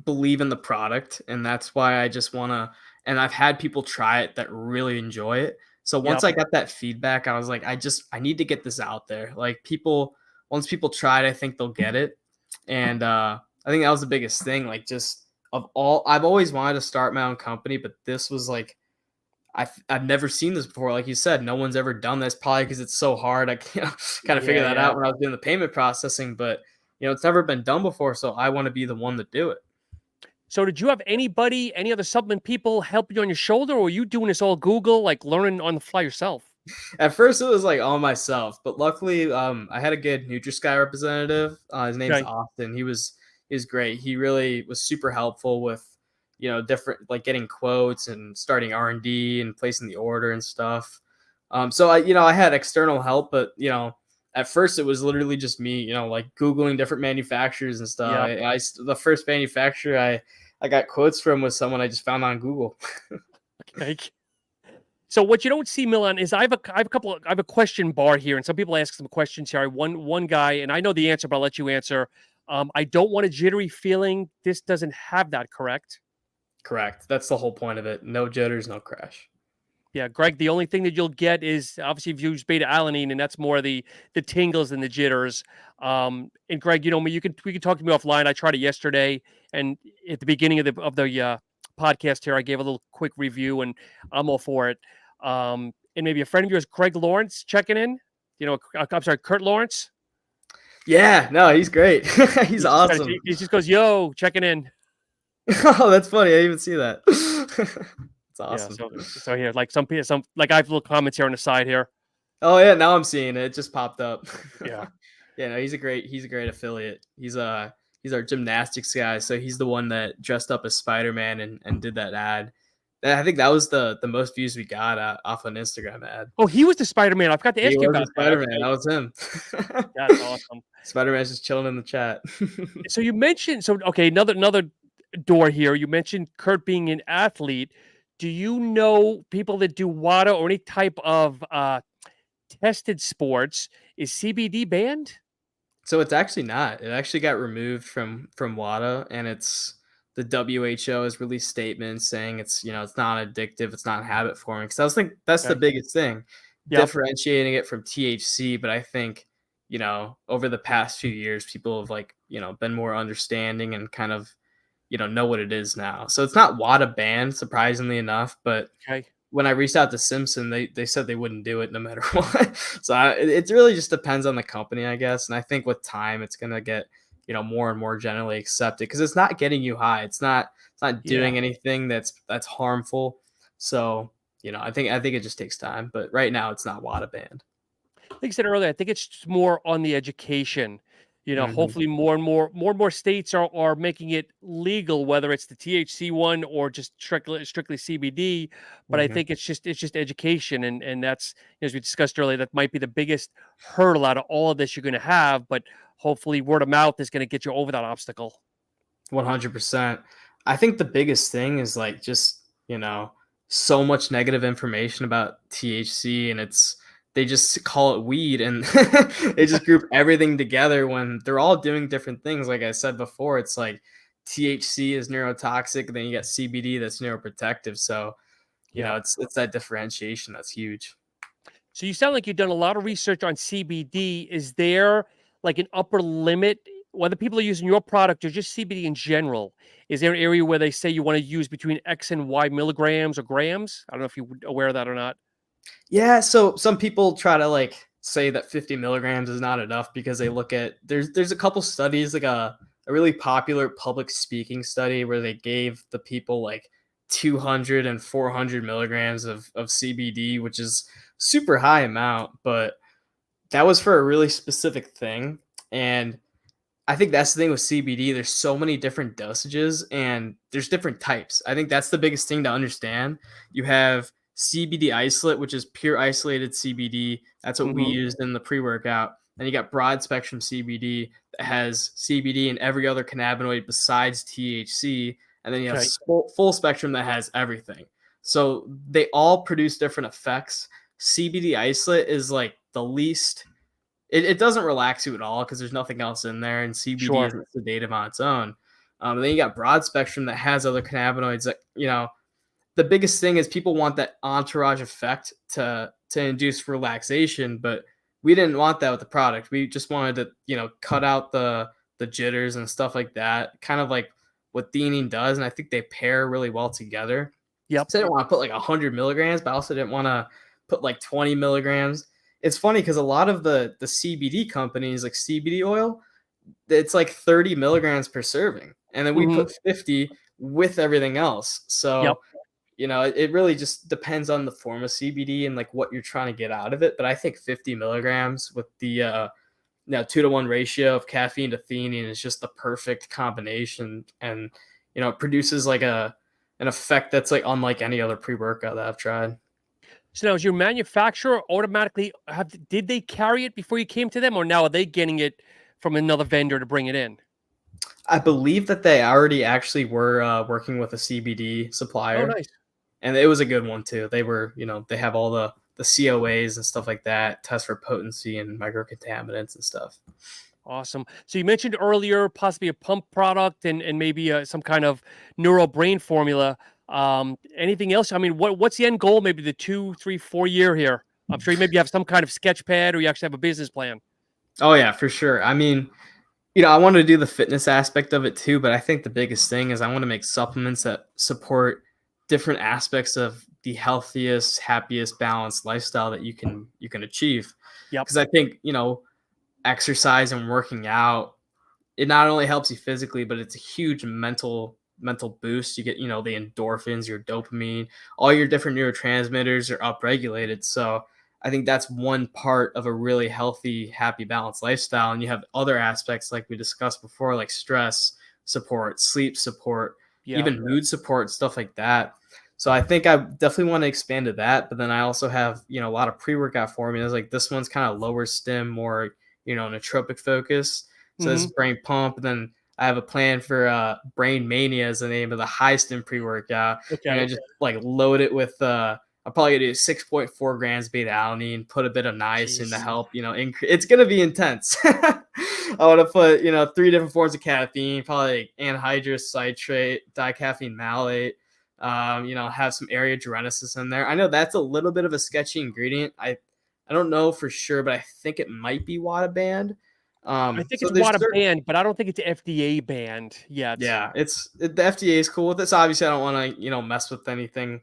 believe in the product, and that's why I just wanna and I've had people try it that really enjoy it. So once Yep. I got that feedback, I was like, I need to get this out there. Like once people try it, I think they'll get it. And I think that was the biggest thing. Like just of all I've always wanted to start my own company, but this was like I've never seen this before. Like you said, no one's ever done this. Probably because it's so hard. I kind of figure Yeah, that yeah. out when I was doing the payment processing. But it's never been done before, so I want to be the one to do it. So did you have anybody, any other supplement people help you on your shoulder, or were you doing this all Google, like learning on the fly yourself? At first, it was like all myself, but luckily, I had a good NutriSky representative. His name's Okay. Austin. He was great. He really was super helpful with different like getting quotes and starting R&D and placing the order and stuff. So I had external help, but at first it was literally just me, like googling different manufacturers and stuff. Yep. The first manufacturer I got quotes from was someone I just found on Google. Okay. So what you don't see, Milan, is I have a question bar here, and some people ask some questions here. One guy, and I know the answer, but I'll let you answer. I don't want a jittery feeling. This doesn't have that, correct? Correct. That's the whole point of it. No jitters, no crash. Yeah, Greg. The only thing that you'll get is obviously if you use beta alanine, and that's more the tingles and the jitters. And Greg, you know me, we can talk to me offline. I tried it yesterday, and at the beginning of the podcast here, I gave a little quick review, and I'm all for it. And maybe a friend of yours, Craig Lawrence, checking in. I'm sorry, Kurt Lawrence. Yeah, no, he's great. He's awesome. He just goes, "Yo, checking in." Oh, that's funny. I didn't even see that. It's Yeah. awesome. So here, like some people, some like I have little comments here on the side here. Oh yeah, now I'm seeing it. It just popped up. Yeah. Yeah, no, he's a great affiliate. He's our gymnastics guy, so he's the one that dressed up as Spider-Man and did that ad. I think that was the most views we got off an Instagram ad. Oh, he was the Spider Man. I forgot to He ask you was a about that. Spider-Man. That was him. That's awesome. Spider-Man's just chilling in the chat. So you mentioned okay, another door here. You mentioned Kurt being an athlete. Do you know people that do WADA or any type of tested sports? Is CBD banned? So it's actually not. It actually got removed from WADA, and it's the WHO has released statements saying it's not addictive, it's not habit forming. Because I was think that's the Okay. biggest thing. Yep. differentiating it from THC, but I think, over the past few years, people have like, been more understanding and kind of, know what it is now. So it's not WADA banned, surprisingly enough, but Okay. when I reached out to Simpson, they said they wouldn't do it no matter what. So it really just depends on the company, I guess. And I think with time, it's gonna get more and more generally accepted because it's not getting you high. It's not Yeah. doing anything that's harmful. So I think it just takes time. But right now, it's not WADA banned. Like I said earlier, I think it's just more on the education. Hmm. Hopefully more and more states are making it legal, whether it's the THC one or just strictly CBD. But I Hmm. think it's just education, and that's, as we discussed earlier, that might be the biggest hurdle out of all of this you're going to have. But hopefully, word of mouth is going to get you over that obstacle. 100%. I think the biggest thing is like just, so much negative information about THC and they just call it weed and they just group everything together when they're all doing different things. Like I said before, it's like THC is neurotoxic, and then you got CBD that's neuroprotective. So, Yep. it's that differentiation that's huge. So you sound like you've done a lot of research on CBD. Is there like an upper limit, whether people are using your product or just CBD in general? Is there an area where they say you want to use between X and Y milligrams or grams? I don't know if you're aware of that or not. Yeah, so some people try to like say that 50 milligrams is not enough because they look at there's a couple studies like a really popular public speaking study where they gave the people like 200 and 400 milligrams of CBD, which is super high amount, but that was for a really specific thing. And I think that's the thing with CBD. There's so many different dosages and there's different types. I think that's the biggest thing to understand. You have CBD isolate, which is pure isolated CBD. That's what we Hmm. used in the pre-workout. Then you got broad spectrum CBD that has CBD and every other cannabinoid besides THC. And then you have Okay. full spectrum that has everything. So they all produce different effects. CBD isolate is like the least it doesn't relax you at all because there's nothing else in there, and CBD Sure. isn't sedative on its own. Then you got broad spectrum that has other cannabinoids that the biggest thing is people want that entourage effect to induce relaxation, but we didn't want that with the product. We just wanted to cut out the jitters and stuff like that, kind of like what theanine does, and I think they pair really well together. Yep. So I didn't want to put like 100 milligrams, but I also didn't want to put like 20 milligrams. It's funny because a lot of the CBD companies, like CBD oil, it's like 30 milligrams per serving. And then we Hmm. put 50 with everything else. Yep. So, it really just depends on the form of CBD and like what you're trying to get out of it. But I think 50 milligrams with the 2-to-1 ratio of caffeine to theanine is just the perfect combination. And, it produces like an effect that's like unlike any other pre-workout that I've tried. So now, is your manufacturer automatically did they carry it before you came to them, or now are they getting it from another vendor to bring it in? I believe that they already actually were working with a CBD Oh, supplier, nice. and it was a good one too. They were, they have all the COAs and stuff like that, test for potency and microcontaminants and stuff. Awesome. So you mentioned earlier possibly a pump product and maybe some kind of neural brain formula. Anything else? I mean, what's the end goal? Maybe the 2, 3, 4 year here. I'm sure you maybe have some kind of sketch pad or you actually have a business plan. Oh yeah, for sure. I mean, I want to do the fitness aspect of it too, but I think the biggest thing is I want to make supplements that support different aspects of the healthiest, happiest, balanced lifestyle that you can achieve. Yep. Because I think exercise and working out, it not only helps you physically, but it's a huge mental boost. You get, the endorphins, your dopamine, all your different neurotransmitters are upregulated. So I think that's one part of a really healthy, happy, balanced lifestyle. And you have other aspects like we discussed before, like stress support, sleep support, Yep. even mood support, stuff like that. So I think I definitely want to expand to that. But then I also have, a lot of pre-workout formulas. Like this one's kind of lower stim, more, nootropic focus. So this Hmm. is brain pump. And then I have a plan for Brain Mania is the name of the high stim pre-workout. And I Okay. just like load it with I'll probably do 6.4 grams beta alanine, put a bit of niacin to Jeez. help, increase. It's gonna be intense. I want to put, 3 different forms of caffeine, probably like anhydrous citrate, dicaffeine malate. Have some area genesis in there. I know that's a little bit of a sketchy ingredient. I don't know for sure, but I think it might be WADA banned. I think So it's there's WADA certain, banned, but I don't think it's FDA banned yet. yeah, the FDA is cool with this. Obviously, I don't want to mess with anything.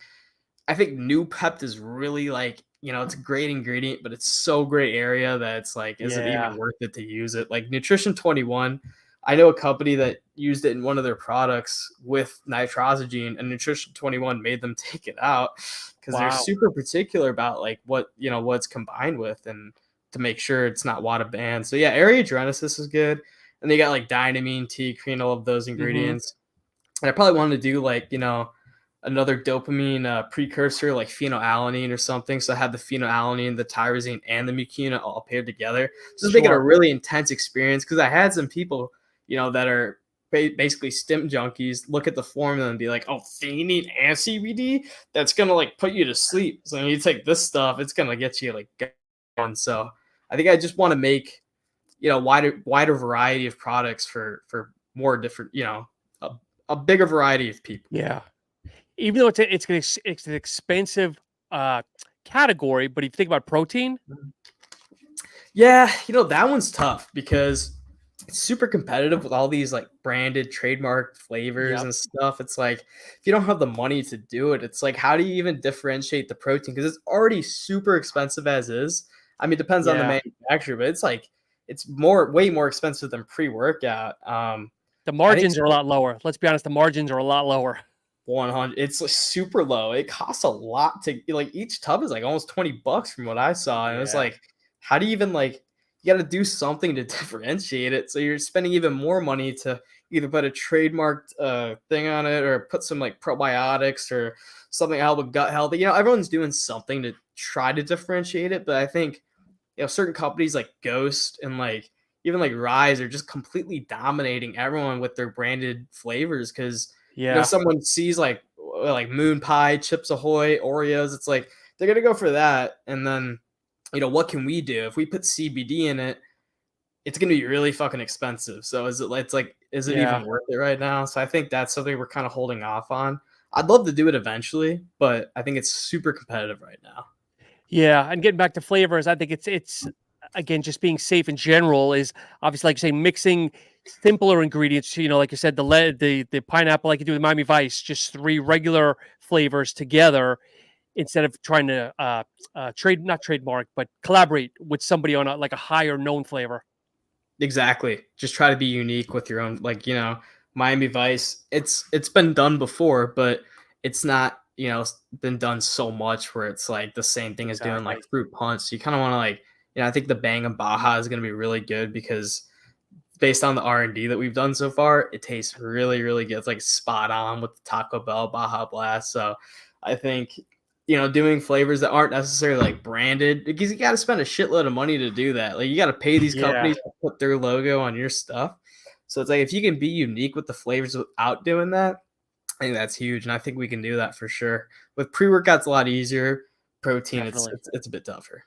I think new pep is really like, it's a great ingredient, but it's so gray area that it's like, is it Yeah. even worth it to use it? Like Nutrition 21, I know a company that used it in one of their products with nitrosogene, and Nutrition 21 made them take it out because they're Wow. super particular about like what it's combined with, and to make sure it's not WADA banned. So yeah, Aerogenesis is good. And they got like dynamine, tea, cream, all of those Hmm. ingredients. And I probably wanted to do like, another dopamine precursor like phenylalanine or something. So I had the phenylalanine, the tyrosine, and the mucuna all paired together. So just make it a Sure. really intense experience, because I had some people, that are basically stim junkies look at the formula and be like, oh, theanine and CBD, that's gonna like put you to sleep. So when you take this stuff, it's gonna get you like going. So I think I just want to make wider variety of products for more different, a, a bigger variety of people. Yeah. Even though it's an expensive uh category, but if you think about protein, Yeah, that one's tough because it's super competitive with all these like branded trademark flavors yep. and stuff. It's like if you don't have the money to do it, it's like how do you even differentiate the protein? Because it's already super expensive as is. I mean, it depends on the Yeah. manufacturer, but it's like it's way more expensive than pre-workout. The I think margins are a lot lower. Let's be honest, the margins are a lot lower. 100. It's like super low. It costs a lot to like each tub is like almost $20 from what I saw. And it was Yeah. like, how do you even like you got to do something to differentiate it. So you're spending even more money to either put a trademarked thing on it or put some like probiotics or something to help with gut health. Everyone's doing something to try to differentiate it, but I think certain companies like Ghost and like even like Rise are just completely dominating everyone with their branded flavors because Yeah. someone sees like Moon Pie, Chips Ahoy, Oreos, it's like they're gonna go for that, and then what can we do if we put CBD in it? It's gonna be really fucking expensive. So is it Yeah. even worth it right now? So I think that's something we're kind of holding off on. I'd love to do it eventually, but I think it's super competitive right now. Yeah, and getting back to flavors, I think it's again just being safe in general is obviously like you say mixing simpler ingredients. Like you said, the pineapple, like you do with Miami Vice, just three regular flavors together instead of trying to trade not trademark but collaborate with somebody on like a higher known flavor. Exactly. Just try to be unique with your own, like, Miami Vice. It's been done before, but it's not, been done so much where it's like the same thing as doing like Exactly. fruit punch. So you kind of want to like, I think the Bang and Baja is going to be really good because based on the R&D that we've done so far, it tastes really, really good. It's like spot on with the Taco Bell Baja Blast. So I think, doing flavors that aren't necessarily like branded, because you got to spend a shitload of money to do that. Like you got to pay these Yeah. companies to put their logo on your stuff. So it's like if you can be unique with the flavors without doing that, I think that's huge. And I think we can do that for sure. With pre-workouts a lot easier. Protein, it's Definitely. it's, it's a bit tougher.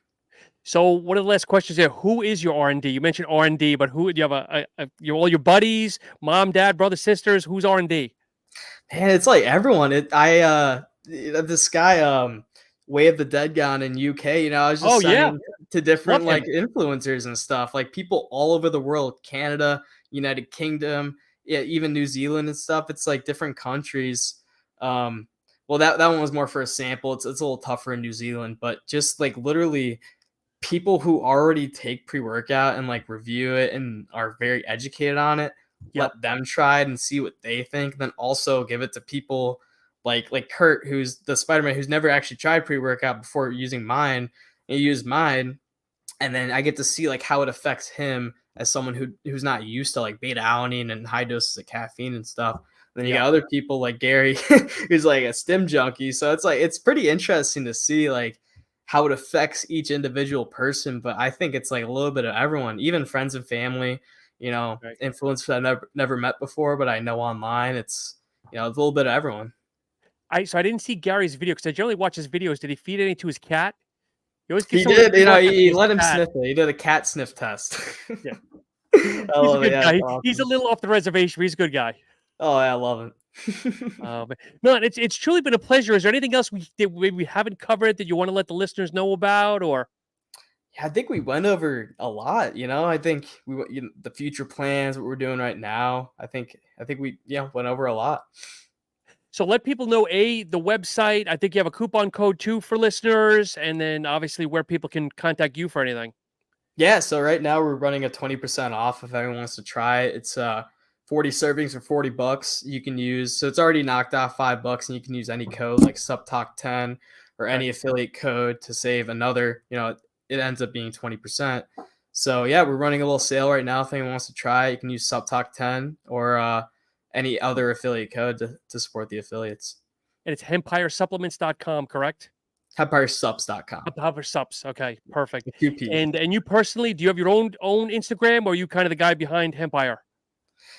So one of the last questions here: who is your R&D? You mentioned R&D, but who do you have all your buddies, mom, dad, brother, sisters? Who's R&D? And it's like everyone. This guy Way of the Dead Gone in UK, I was just Oh yeah, sending to love different like him. influencers and stuff, like people all over the world, Canada, United Kingdom, yeah, even New Zealand and stuff. It's like different countries. Um well that one was more for a sample. It's a little tougher in New Zealand, but just like literally people who already take pre-workout and like review it and are very educated on it, Yep. let them try it and see what they think, then also give it to people like Kurt, who's the Spider-Man who's never actually tried pre-workout before using mine, and he used mine, and then I get to see like how it affects him as someone who's not used to like beta alanine and high doses of caffeine and stuff. And then you Yep. got other people like Gary, who's like a stim junkie. So it's pretty interesting to see like how it affects each individual person. But I think it's like a little bit of everyone, even friends and family, Right. influencers I've never met before, but I know online. It's a little bit of everyone. I didn't see Gary's video because I generally watch his videos. Did he feed any to his cat? He always gives He someone a did, pre-workout to he his let him cat. sniff it. He did a cat sniff test. Yeah, I he's a love it. good Yeah, guy. that's He's a awesome. little off the reservation, but he's a good guy. Oh, yeah, I love it. But no, it's truly been a pleasure. Is there anything else we haven't covered that you want to let the listeners know about, or? Yeah, I think we went over a lot, you know. I think the future plans, what we're doing right now. I think we went over a lot. So let people know the website. I think you have a coupon code too for listeners, and then obviously where people can contact you for anything. Yeah, so right now we're running a 20% off if anyone wants to try it. It's 40 servings for $40. You can use, so it's already knocked off $5 and you can use any code like Supptalk 10 or Okay. any affiliate code to save another, it ends up being 20%. So yeah, we're running a little sale right now. If anyone wants to try, you can use Supptalk 10 or any other affiliate code to support the affiliates. And it's empiresupplements.com, correct? HyperSups.com. Empower Subs. Okay, perfect. With two P's. And you personally, do you have your own Instagram, or are you kind of the guy behind Empire?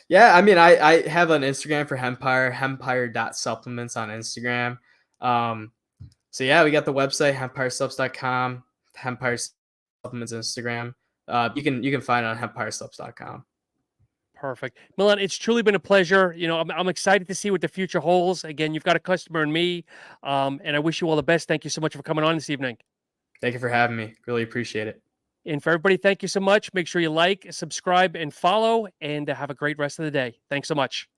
Yeah, I mean, I have an Instagram for hempire.supplements on Instagram. So yeah, we got the website, hempiresubs.com, Hempire Supplements Instagram. You can find it on hempiresubs.com. Perfect. Milan, it's truly been a pleasure. I'm excited to see what the future holds. Again, you've got a customer in me, and I wish you all the best. Thank you so much for coming on this evening. Thank you for having me. Really appreciate it. And for everybody, thank you so much. Make sure you like, subscribe, and follow, and have a great rest of the day. Thanks so much.